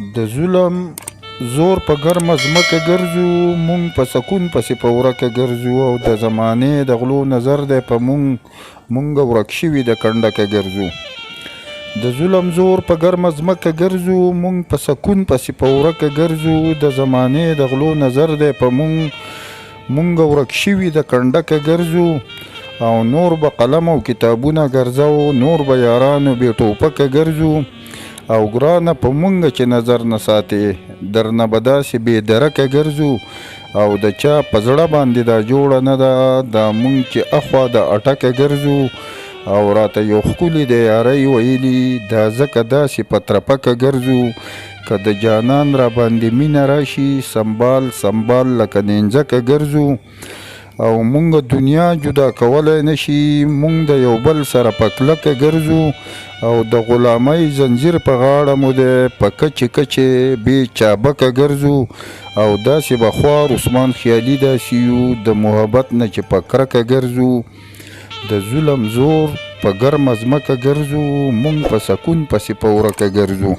د ظلم زور په ګرمه ځمکه ګرځو، مونږ په سکون پسې په ورکه ګرځو، او د زمانې د غلو نظر دی په مونږ ورک شوي د کنډکه ګرځو. د ظلم زور په ګرمه ځمکه ګرځو، مونږ په سکون پسې په ورکه ګرځو، د زمانې د غلو نظر دی په مونږ ورک شوي د کنډکه ګرځو. او نور به قلم او کتابونه ګرځو، نور به یارانو بې ټوپکه ګرځو. او ګرانه په مونږ چې نظر نه ساتې، درنه به داسې بې درکه ګرځو. او د چا په زړه باندې دا جوړه نه ده، دا مونږ چې اخوا د اټکه ګرځو. او راته یو ښکلي د یارۍ ویلي، دا ځکه داسې په ترپکه ګرځو. که د جانان را باندې مینه راشي، سنبال سنبال لکه نینځکه ګرځو. او مونږ دنیا جدا کولی نشي، مونږ د یو بل سره په کلکه ګرځو. او د غلامۍ زنځیر په غاړه مو دی، په کچې کچې بې چابکه ګرځو. او داسې به خوار عثمان خیالي داسې یو، د محبت نه چې په کرکه ګرځو. د ظلم زور په ګرمه ځمکه ګرځو، مونږ په سکون پسې په ورکه ګرځو.